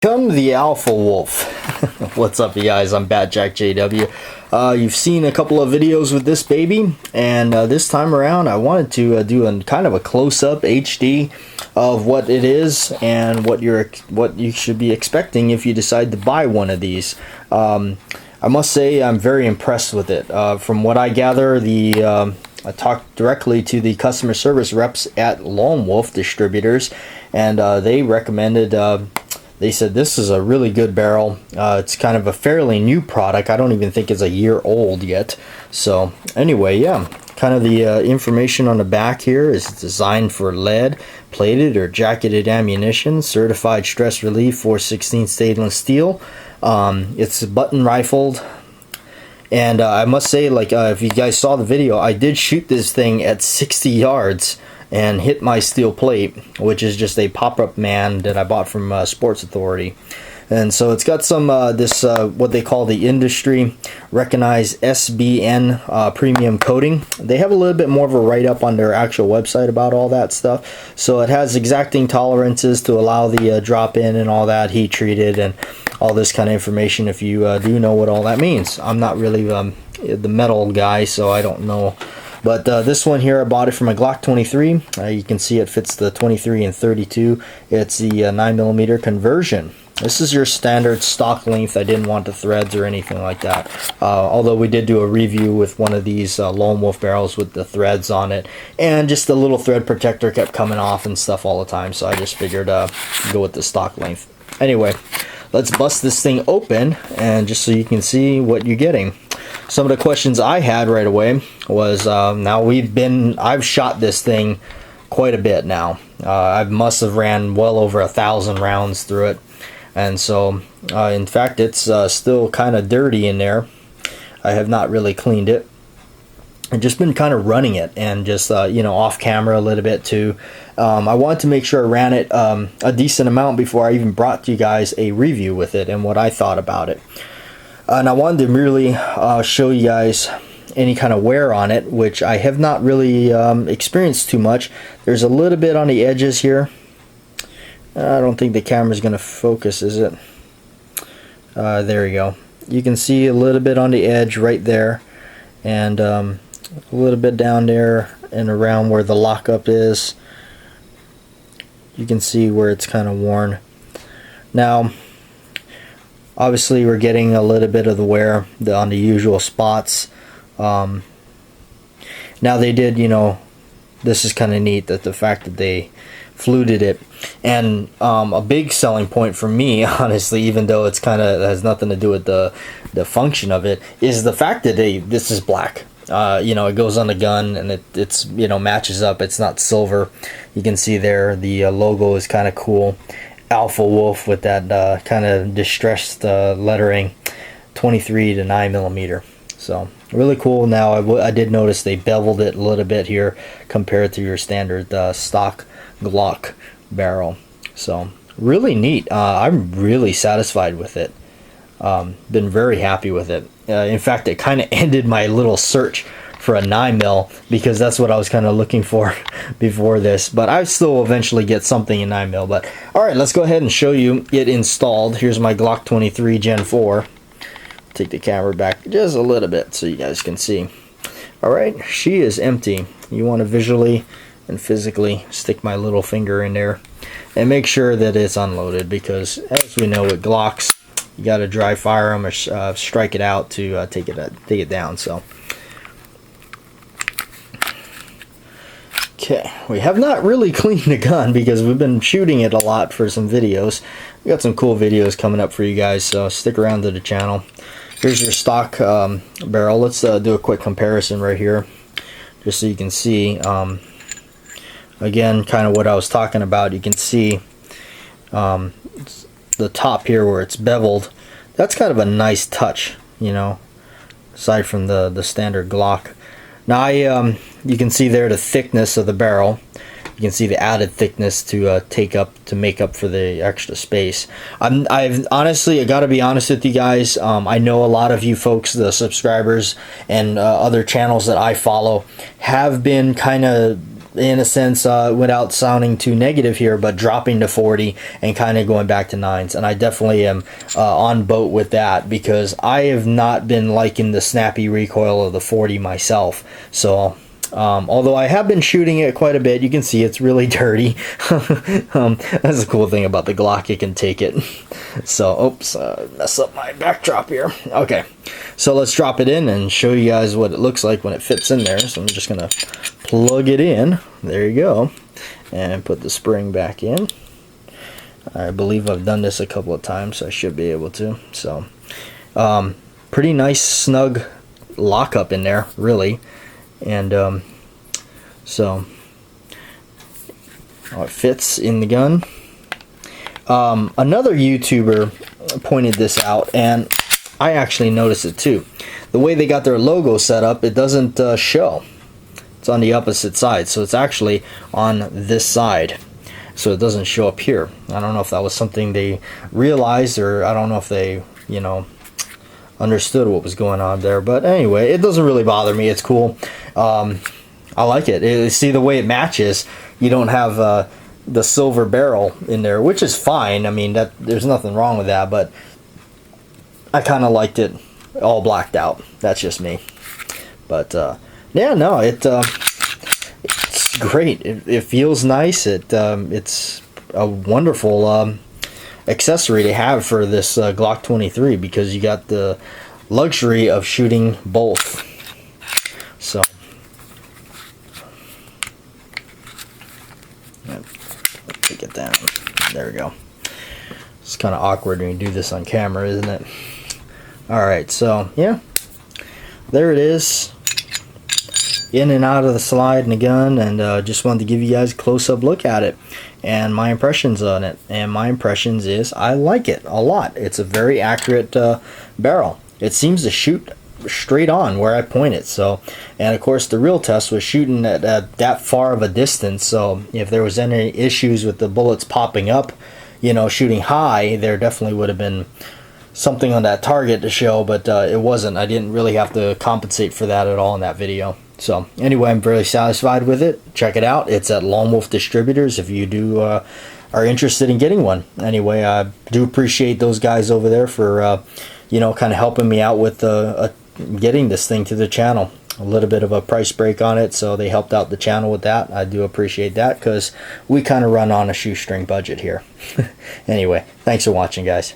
Come the Alpha Wolf. What's up, you guys? I'm BATJAC J.W. You've seen a couple of videos with this baby, and this time around I wanted to do a kind of a close-up HD of what it is and what you should be expecting if you decide to buy one of these. I must say I'm very impressed with it. From what I gather, I talked directly to the customer service reps at Lone Wolf Distributors, and they recommended. They said this is a really good barrel. It's kind of a fairly new product. I don't even think it's a year old yet. So anyway, yeah, kind of the information on the back here is designed for lead, plated or jacketed ammunition, certified stress relief 416 stainless steel. It's button rifled. And I must say, like, if you guys saw the video, I did shoot this thing at 60 yards and hit my steel plate, which is just a pop-up man that I bought from Sports Authority. And so it's got some what they call the industry recognized Sbn Premium Coating. They have a little bit more of a write-up on their actual website about all that stuff. So it has exacting tolerances to allow the drop-in and all that, heat treated and all this kind of information, if you do know what all that means. I'm not really the metal guy, so I don't know. But this one here, I bought it from a Glock 23. You can see it fits the 23 and 32. It's the 9mm conversion. This is your standard stock length. I didn't want the threads or anything like that. Although we did do a review with one of these Lone Wolf barrels with the threads on it. And just the little thread protector kept coming off and stuff all the time. So I just figured go with the stock length. Anyway, let's bust this thing open, and just so you can see what you're getting. Some of the questions I had right away was, I've shot this thing quite a bit now. I must have ran well over 1,000 rounds through it. And so, in fact, it's still kind of dirty in there. I have not really cleaned it. I've just been kind of running it, and just, off camera a little bit too. I wanted to make sure I ran it a decent amount before I even brought you guys a review with it and what I thought about it. And I wanted to merely show you guys any kind of wear on it, which I have not really experienced too much. There's a little bit on the edges here. I don't think the camera's going to focus, is it? There we go. You can see a little bit on the edge right there, and a little bit down there and around where the lockup is. You can see where it's kind of worn. Now, obviously, we're getting a little bit of the wear on the usual spots. Now they did, this is kind of neat, that the fact that they fluted it. And a big selling point for me, honestly, even though it's kind of has nothing to do with the function of it, is the fact that this is black. It goes on the gun, and it's matches up. It's not silver. You can see there the logo is kind of cool. Alpha Wolf with that kind of distressed lettering, 23 to 9mm. So really cool. Now I did notice they beveled it a little bit here compared to your standard stock Glock barrel. So really neat. I'm really satisfied with it. Been very happy with it. In fact, it kind of ended my little search for a 9mm, because that's what I was kind of looking for before this, but I still eventually get something in 9mm. But alright, let's go ahead and show you it installed. Here's my Glock 23 Gen 4. Take the camera back just a little bit so you guys can see. Alright, she is empty. You want to visually and physically stick my little finger in there and make sure that it's unloaded, because as we know with Glocks, you got to dry fire them or strike it out to take it down. So okay, we have not really cleaned the gun because we've been shooting it a lot for some videos. We got some cool videos coming up for you guys, so stick around to the channel. Here's your stock barrel. Let's do a quick comparison right here, just so you can see. Again, kind of what I was talking about. You can see the top here where it's beveled. That's kind of a nice touch, aside from the standard Glock. Now you can see there the thickness of the barrel. You can see the added thickness to make up for the extra space. I've honestly, I gotta be honest with you guys. I know a lot of you folks, the subscribers and other channels that I follow, have been kind of in a sense, without sounding too negative here, but dropping to 40 and kind of going back to 9s. And I definitely am on boat with that, because I have not been liking the snappy recoil of the 40 myself. So although I have been shooting it quite a bit, you can see it's really dirty. That's the cool thing about the Glock, it can take it. So, oops, mess up my backdrop here. Okay, so let's drop it in and show you guys what it looks like when it fits in there. So I'm just gonna plug it in. There you go, and put the spring back in. I believe I've done this a couple of times, so I should be able to. So, pretty nice snug lockup in there, really. And so it fits in the gun. Another YouTuber pointed this out, and I actually noticed it too. The way they got their logo set up, it doesn't show. It's on the opposite side, so it's actually on this side, so it doesn't show up here. I don't know if that was something they realized, or I don't know if they, you know, understood what was going on there. But anyway, it doesn't really bother me. It's cool. I like it. See the way it matches. You don't have the silver barrel in there, which is fine. I mean, there's nothing wrong with that, but I kind of liked it all blacked out. That's just me. But yeah, no, it's great. It feels nice. It's a wonderful accessory to have for this Glock 23, because you got the luxury of shooting both. So take it down. There we go. It's kind of awkward when you do this on camera, isn't it? Alright, so yeah, there it is, in and out of the slide in the gun. And just wanted to give you guys a close-up look at it and my impressions on it. And my impressions is I like it a lot. It's a very accurate barrel. It seems to shoot straight on where I point it. So, and of course the real test was shooting at that far of a distance, so if there was any issues with the bullets popping up, you know, shooting high, there definitely would have been something on that target to show, but it wasn't. I didn't really have to compensate for that at all in that video. So anyway, I'm very satisfied with it. Check it out. It's at Lone Wolf Distributors if you are interested in getting one. Anyway, I do appreciate those guys over there for you know, kind of helping me out with getting this thing to the channel. A little bit of a price break on it, so they helped out the channel with that. I do appreciate that, because we kind of run on a shoestring budget here. Anyway, thanks for watching, guys.